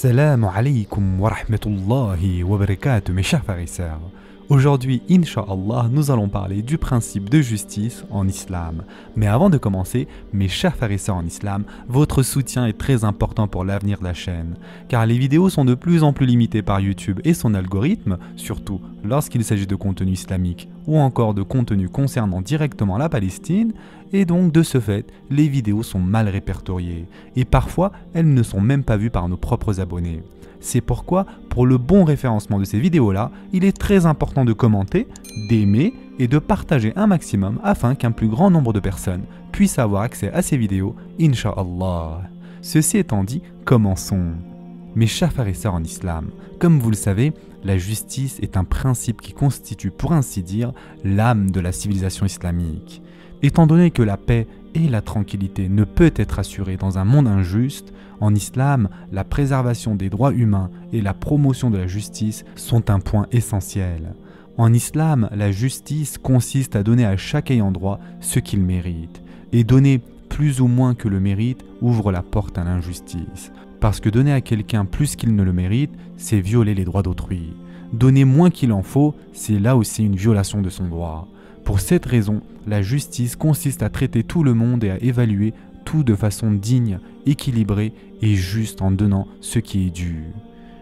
Assalamu alaikum wa rahmatullahi wa barakatuh, mes chers frères et sœurs. Aujourd'hui, Inch'Allah, nous allons parler du principe de justice en islam. Mais avant de commencer, mes chers frères et sœurs en islam, votre soutien est très important pour l'avenir de la chaîne. Car les vidéos sont de plus en plus limitées par YouTube et son algorithme, surtout lorsqu'il s'agit de contenu islamique ou encore de contenu concernant directement la Palestine, et donc de ce fait, les vidéos sont mal répertoriées. Et parfois, elles ne sont même pas vues par nos propres abonnés. C'est pourquoi, pour le bon référencement de ces vidéos-là, il est très important de commenter, d'aimer et de partager un maximum afin qu'un plus grand nombre de personnes puissent avoir accès à ces vidéos, Inch'Allah. Ceci étant dit, commençons. Mes chers frères et sœurs en islam, comme vous le savez, la justice est un principe qui constitue, pour ainsi dire, l'âme de la civilisation islamique. Étant donné que la paix et la tranquillité ne peut être assurée dans un monde injuste, en islam, la préservation des droits humains et la promotion de la justice sont un point essentiel. En islam, la justice consiste à donner à chaque ayant droit ce qu'il mérite. Et donner plus ou moins que le mérite ouvre la porte à l'injustice. Parce que donner à quelqu'un plus qu'il ne le mérite, c'est violer les droits d'autrui. Donner moins qu'il en faut, c'est là aussi une violation de son droit. Pour cette raison, la justice consiste à traiter tout le monde et à évaluer tout de façon digne, équilibrée et juste en donnant ce qui est dû.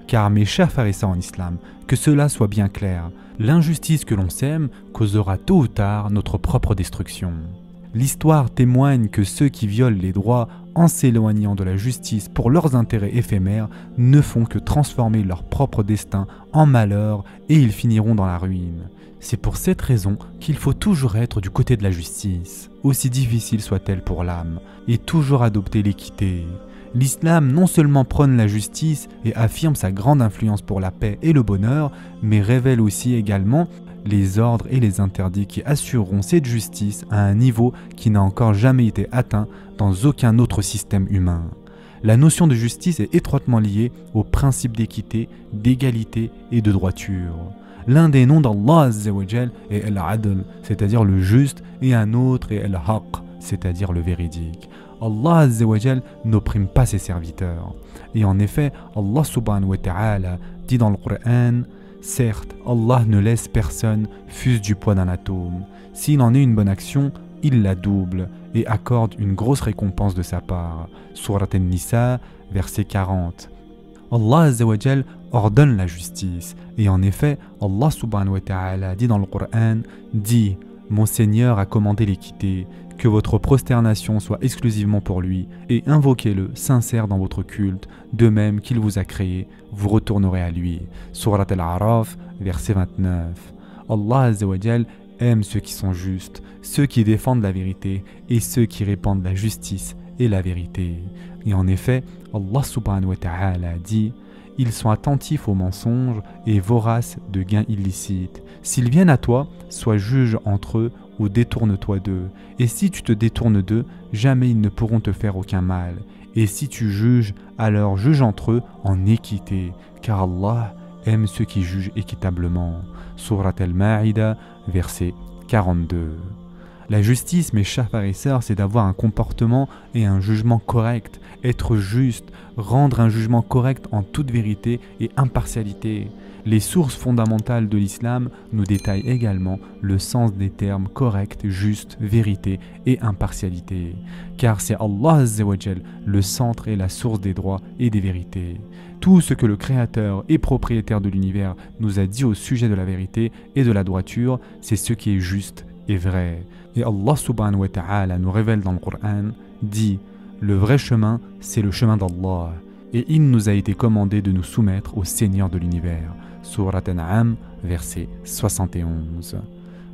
Car mes chers frères et sœurs en islam, que cela soit bien clair, l'injustice que l'on sème causera tôt ou tard notre propre destruction. L'histoire témoigne que ceux qui violent les droits en s'éloignant de la justice pour leurs intérêts éphémères ne font que transformer leur propre destin en malheur et ils finiront dans la ruine. C'est pour cette raison qu'il faut toujours être du côté de la justice, aussi difficile soit-elle pour l'âme, et toujours adopter l'équité. L'islam non seulement prône la justice et affirme sa grande influence pour la paix et le bonheur, mais révèle aussi également les ordres et les interdits qui assureront cette justice à un niveau qui n'a encore jamais été atteint dans aucun autre système humain. La notion de justice est étroitement liée au principe d'équité, d'égalité et de droiture. L'un des noms d'Allah Azzawajal est Al-Adl, c'est-à-dire le juste, et un autre est Al-Haq, c'est-à-dire le véridique. Allah Azzawajal n'opprime pas ses serviteurs. Et en effet, Allah subhanahu wa ta'ala dit dans le Coran, certes, Allah ne laisse personne fût-ce du poids d'un atome. S'il en est une bonne action, il la double et accorde une grosse récompense de sa part. Surat An-Nisa, verset 40. Allah Azzawajal ordonne la justice. Et en effet, Allah subhanahu wa ta'ala dit dans le Coran, dit, mon Seigneur a commandé l'équité, que votre prosternation soit exclusivement pour lui, et invoquez-le sincère dans votre culte, de même qu'il vous a créé, vous retournerez à lui. Surat Al-A'raf, verset 29. Allah Azzawajal aime ceux qui sont justes, ceux qui défendent la vérité, et ceux qui répandent la justice et la vérité. Et en effet, Allah subhanahu wa ta'ala dit, ils sont attentifs aux mensonges et voraces de gains illicites. S'ils viennent à toi, sois juge entre eux ou détourne-toi d'eux. Et si tu te détournes d'eux, jamais ils ne pourront te faire aucun mal. Et si tu juges, alors juge entre eux en équité, car Allah aime ceux qui jugent équitablement. Surat Al-Ma'ida, verset 42. La justice, mes chers frères et sœurs, c'est d'avoir un comportement et un jugement correct, être juste, rendre un jugement correct en toute vérité et impartialité. Les sources fondamentales de l'islam nous détaillent également le sens des termes correct, juste, vérité et impartialité. Car c'est Allah Azzawajal, le centre et la source des droits et des vérités. Tout ce que le Créateur et propriétaire de l'univers nous a dit au sujet de la vérité et de la droiture, c'est ce qui est juste et vrai. Et Allah subhanahu wa ta'ala nous révèle dans le Coran, dit, le vrai chemin, c'est le chemin d'Allah. Et il nous a été commandé de nous soumettre au Seigneur de l'univers. Surat An'am, verset 71.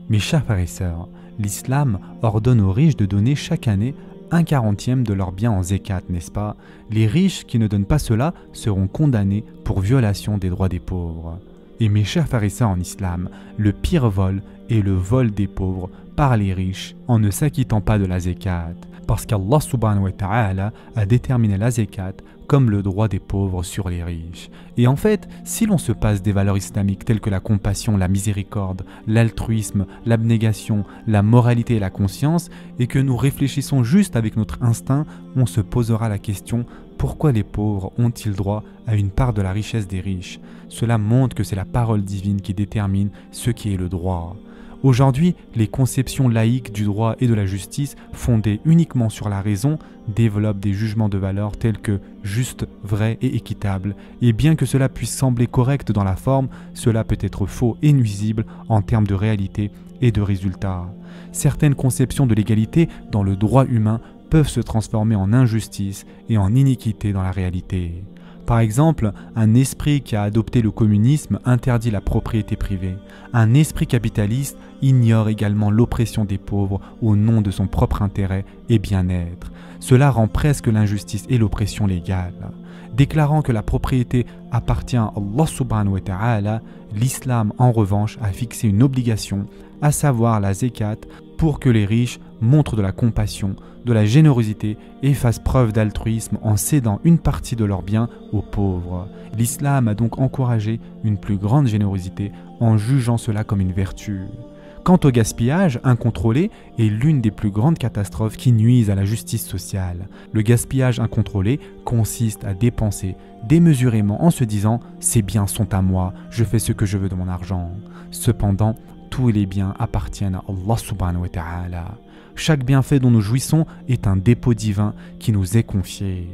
Mes chers frères et sœurs, l'islam ordonne aux riches de donner chaque année 1/40 de leurs biens en zakat, n'est-ce pas? Les riches qui ne donnent pas cela seront condamnés pour violation des droits des pauvres. Et mes chers frères et sœurs en islam, le pire vol est le vol des pauvres par les riches en ne s'acquittant pas de la zakat. Parce qu'Allah subhanahu wa ta'ala a déterminé la zakat comme le droit des pauvres sur les riches. Et en fait, si l'on se passe des valeurs islamiques telles que la compassion, la miséricorde, l'altruisme, l'abnégation, la moralité et la conscience, et que nous réfléchissons juste avec notre instinct, on se posera la question: Pourquoi les pauvres ont-ils droit à une part de la richesse des riches? Cela montre que c'est la parole divine qui détermine ce qui est le droit. Aujourd'hui, les conceptions laïques du droit et de la justice, fondées uniquement sur la raison, développent des jugements de valeur tels que juste, vrai et équitable. Et bien que cela puisse sembler correct dans la forme, cela peut être faux et nuisible en termes de réalité et de résultats. Certaines conceptions de l'égalité dans le droit humain peuvent se transformer en injustice et en iniquité dans la réalité. Par exemple, un esprit qui a adopté le communisme interdit la propriété privée. Un esprit capitaliste ignore également l'oppression des pauvres au nom de son propre intérêt et bien-être. Cela rend presque l'injustice et l'oppression légale. Déclarant que la propriété appartient à Allah subhanahu wa ta'ala, l'islam en revanche a fixé une obligation, à savoir la zakat, pour que les riches montrent de la compassion, de la générosité et fassent preuve d'altruisme en cédant une partie de leurs biens aux pauvres. L'islam a donc encouragé une plus grande générosité en jugeant cela comme une vertu. Quant au gaspillage incontrôlé est l'une des plus grandes catastrophes qui nuisent à la justice sociale. Le gaspillage incontrôlé consiste à dépenser démesurément en se disant « ces biens sont à moi, je fais ce que je veux de mon argent ». Cependant, tous les biens appartiennent à Allah subhanahu wa ta'ala. Chaque bienfait dont nous jouissons est un dépôt divin qui nous est confié.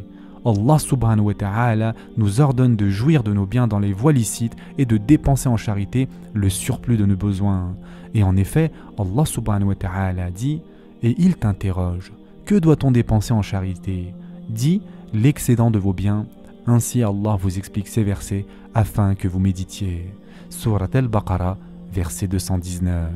Allah subhanahu wa ta'ala nous ordonne de jouir de nos biens dans les voies licites et de dépenser en charité le surplus de nos besoins. Et en effet, Allah subhanahu wa ta'ala dit « Et il t'interroge, que doit-on dépenser en charité ?» Dis « l'excédent de vos biens ». Ainsi Allah vous explique ces versets afin que vous méditiez. Surat al-Baqarah, verset 219.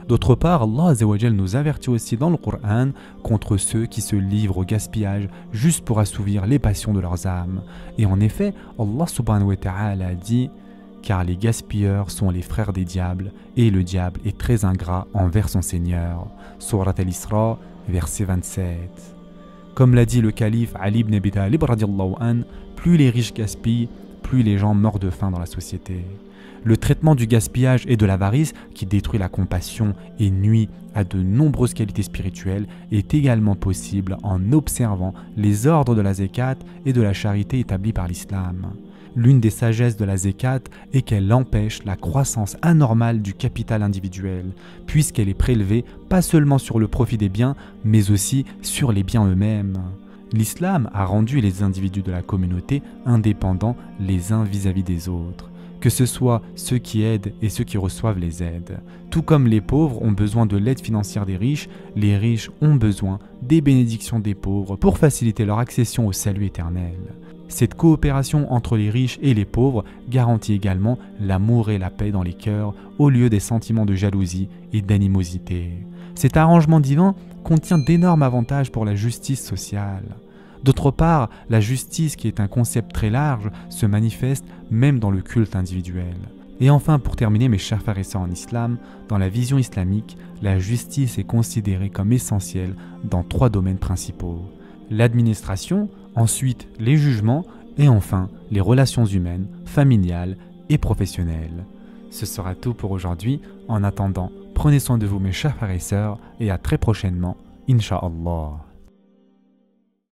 D'autre part, Allah Azza wa Jal nous avertit aussi dans le Coran contre ceux qui se livrent au gaspillage juste pour assouvir les passions de leurs âmes. Et en effet, Allah subhanahu wa ta'ala dit « Car les gaspilleurs sont les frères des diables, et le diable est très ingrat envers son Seigneur. » Surat al-Isra, verset 27. Comme l'a dit le calife Ali ibn Abi Talib radiallahu an, plus les riches gaspillent, plus les gens meurent de faim dans la société. Le traitement du gaspillage et de l'avarice, qui détruit la compassion et nuit à de nombreuses qualités spirituelles, est également possible en observant les ordres de la zakat et de la charité établis par l'islam. L'une des sagesses de la zakat est qu'elle empêche la croissance anormale du capital individuel, puisqu'elle est prélevée pas seulement sur le profit des biens, mais aussi sur les biens eux-mêmes. L'islam a rendu les individus de la communauté indépendants les uns vis-à-vis des autres. Que ce soit ceux qui aident et ceux qui reçoivent les aides. Tout comme les pauvres ont besoin de l'aide financière des riches, les riches ont besoin des bénédictions des pauvres pour faciliter leur accession au salut éternel. Cette coopération entre les riches et les pauvres garantit également l'amour et la paix dans les cœurs au lieu des sentiments de jalousie et d'animosité. Cet arrangement divin contient d'énormes avantages pour la justice sociale. D'autre part, la justice, qui est un concept très large, se manifeste même dans le culte individuel. Et enfin, pour terminer, mes chers frères et sœurs en islam, dans la vision islamique, la justice est considérée comme essentielle dans 3 domaines principaux. L'administration, ensuite les jugements et enfin les relations humaines, familiales et professionnelles. Ce sera tout pour aujourd'hui. En attendant, prenez soin de vous mes chers frères et sœurs et à très prochainement, Inch'Allah.